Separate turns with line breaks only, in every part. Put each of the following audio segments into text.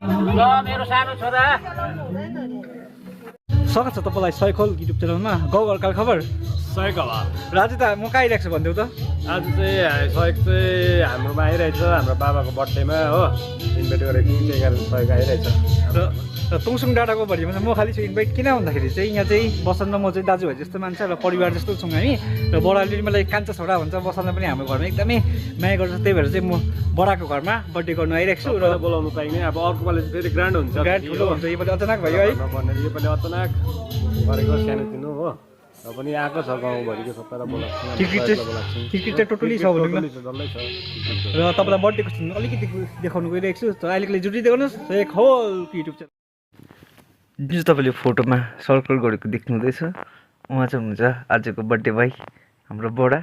मेरो सानो छोरा
स्वागत छ तपाईँलाई सयखोल युट्युब च्यानलमा गाउँघरका खबर
सहयोग हो
र आज त म कहाँ आइरहेको छु भनिदेऊ त
आज चाहिँ सहयोग चाहिँ हाम्रोमा आइरहेछ हाम्रो बाबाको बर्थडेमा हो इन्भाइट गरेको थियौँ त्यही कारण सहयोग आइरहेछ
र तुङसुङ डाँडाको भरिमा चाहिँ म खालि छु इन्भाइट किन भन्दाखेरि चाहिँ यहाँ चाहिँ बसन्त म चाहिँ दाजुभाइ जस्तो मान्छ र परिवार जस्तो छौँ हामी र बडाले मलाई कान्छा छोरा भन्छ बसन्त पनि हाम्रो घरमा एकदमै माया गर्छ त्यही भएर चाहिँ म बडाको घरमा बर्थडे गर्नु आइरहेको छु र
बोलाउनु पाइने अब अर्को पालि फेरि ग्रान्ड हुन्छ
ग्रान्ड ठुलो हुन्छ योपालि अचानक भयो है
भनेर योपालि अचानक गरेको सानोतिनो हो र पनि आएको छ गाउँभरिको सबैलाई बोलाएको
क्रिकेट चाहिँ टोटली छ भनौँ न
डल्लै छ
र तपाईँलाई बर्थडेको सिन अलिकति देखाउनु गइरहेको छु त अहिलेको जुटिदिनु गर्नुहोस् सयखोल युट्युब च्यानल जुन चाहिँ तपाईँले फोटोमा सर्कल गरेको देख्नु हुँदैछ उहाँ चाहिँ हुन्छ आजको बर्थडे भाइ हाम्रो बडा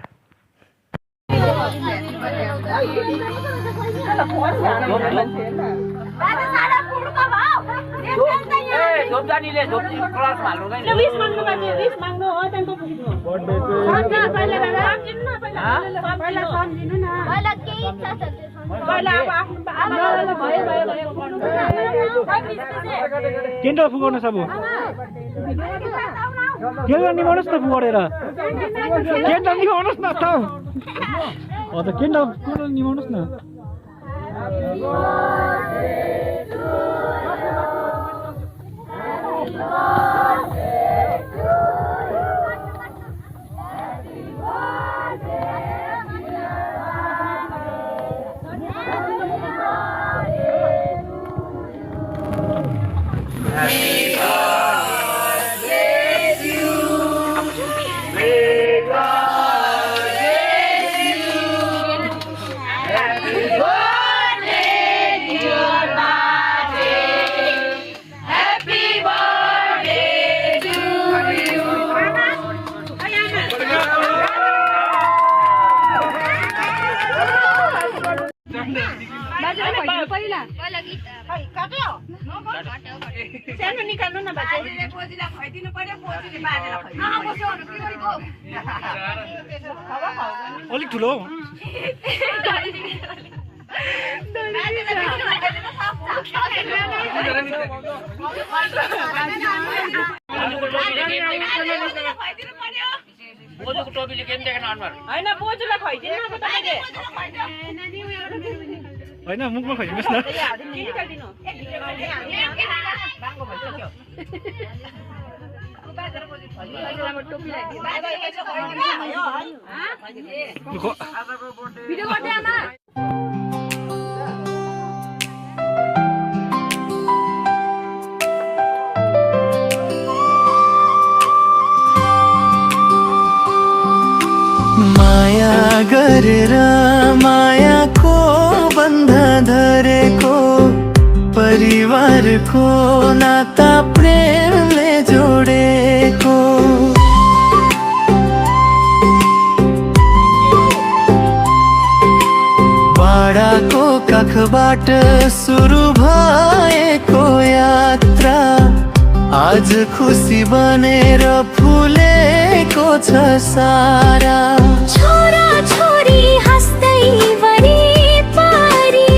केन्द्र पुगाउनु सब केन्द्र निभाउनुहोस् न पुगेर केन्द्र निभाउनुहोस् न त हजुर केन्द्र निभाउनुहोस् न
निकाल्नु न बोजीलाई खुवाइदिनु पर्यो बोजीले बाजेलाई खुवाइदिनु
अलिक ठुलो
बोजूको टोपीले केही देखेन अनुहार
हैन बोजूलाई खुवाइदिनु अब तपाईले
होइन मुखमा खुवाइदिनुहोस् न
निकाल्दिनु बाङ्गो भइसक्यो भिडियो गर्दै आमा
माया गरेर मायाको बन्ध धरेको परिवारको नाता प्रेमले जोडेको बाडाको काखबाट सुरु भएको यात्रा आज खुसी बनेर फुलेको छ सारा
छोरा छोरी हाँस्दै वरिपरि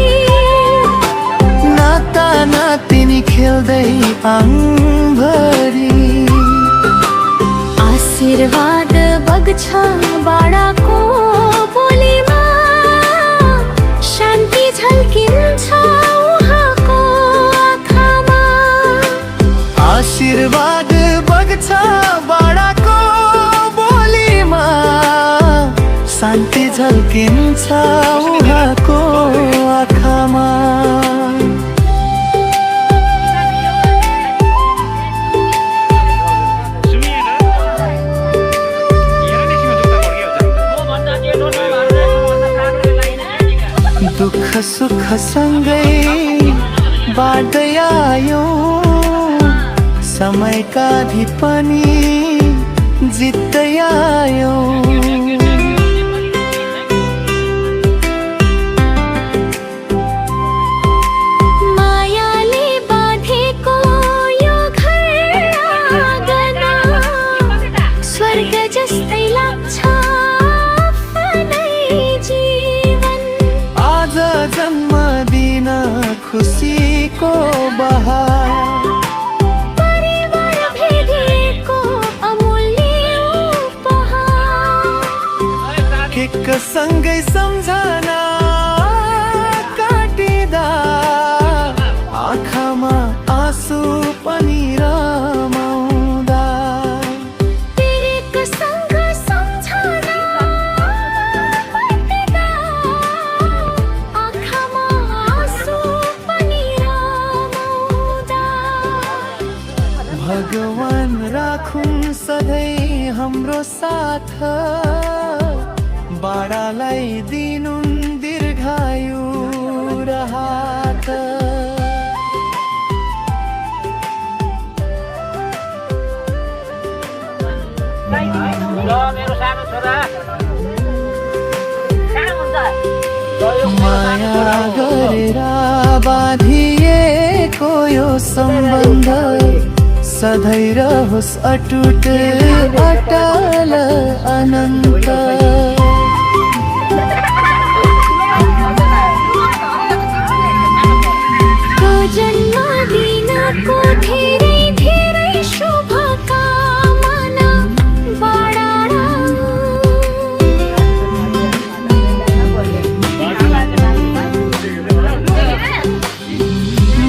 नाता नातिनी खेल्दै आङभरि
आशीर्वाद बग्छ बाडाको बोलीमा शान्ति झल्किन्छ उहाँको आँखामा
आशीर्वाद बग्छ बाडाको बोलीमा शान्ति झल्किन्छ उहाँको आँखामा दुःख सुख सँगै बाँड्दै आयौँ समयका पनि जित्दै आयौँ
मायाले बाँधेको यो घर आँगन स्वर्ग जस्तै लाग्छ आफ्नै जीवन
आज जन्मदिन खुसीको बहार
परिवार भेदिएको अमूल्य उपहार
सँगै सम्झना काटिँदा आँखामा आँसु पनि रमाउँदा
पिरितसँग सम्झना काटिँदा आँखामा आँसु पनि रमाउँदा
भगवान राखुन् सधैँ हाम्रो साथ बाडालाई दिनुन् दीर्घायु र हात
ल मेरो सानो छोरा
माया गरेर बाँधिएको यो सम्बन्ध सधैँ रहोस् अटुट अटल अनन्त
जन्मदिनको धेरै धेरै शुभकामना बडाडा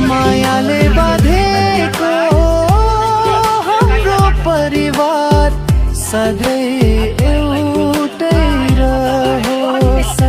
मायाले बाँधेको हाम्रो परिवार सधैँ एउटै रहोस्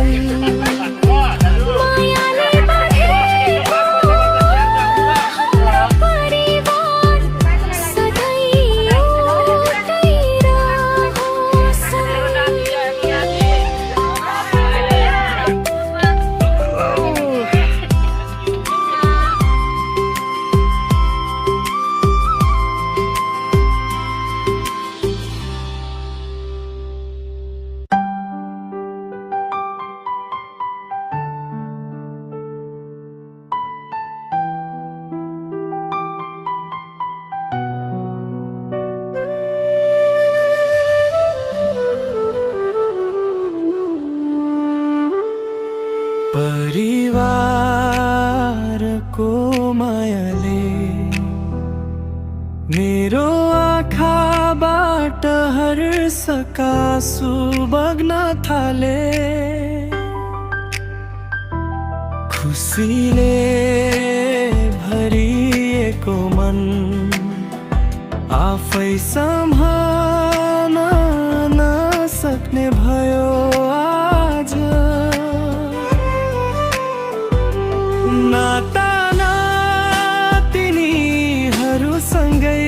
परिवारको मायाले मेरो आँखाबाट हर्षका आँसु बग्न थाले खुसीले भरिएको मन आफै सम्हाल्न नसक्ने भयो आज नाता नातिनीहरूसँगै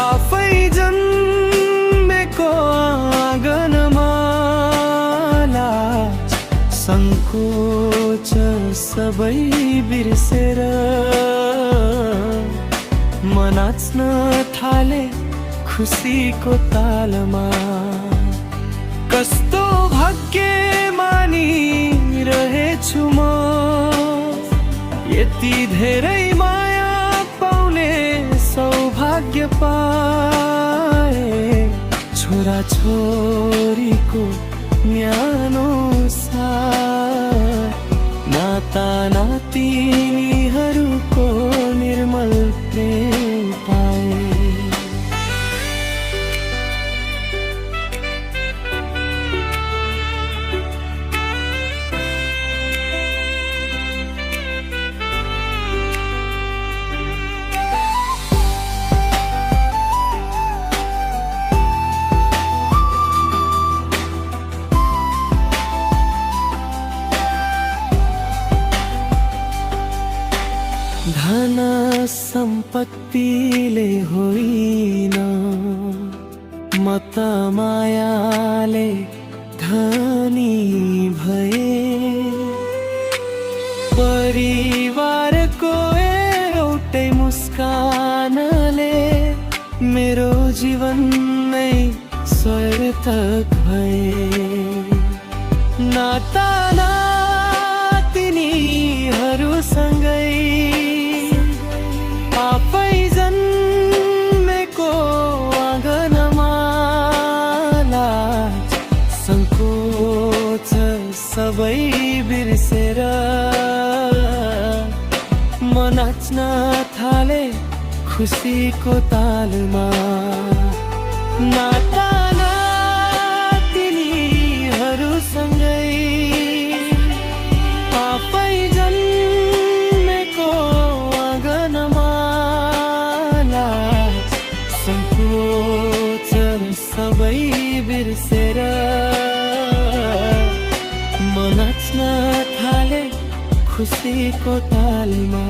आफै जन्मेको आँगनमा लाज सङ्कोच सबै बिर्सेर म नाच्न थाले खुसीको तालमा कस्तो भाग्यमानी रहेछु म यति धेरै माया पाउने सौभाग्य पाए छोरा छोरीको न्यानो साथ नाता नातिनीहरूको निर्मल प्रेम पाए धन सम्पत्तिले होइन म त मायाले धनी भए परिवारको एउटै मुस्कानले मेरो जीवन नै सार्थक भए नाता नातिनीहरूसँगै आफै जन्मेको आँगनमा लाज सङ्कोच सबै बिर्सेर नाच्न थाले खुसीको तालमा नाता नातिनीहरूसँगै आफै जन्मेको आँगनमा सङ्कोच सबै बिर्सेर म नाच्न थाले खुसीको तालमा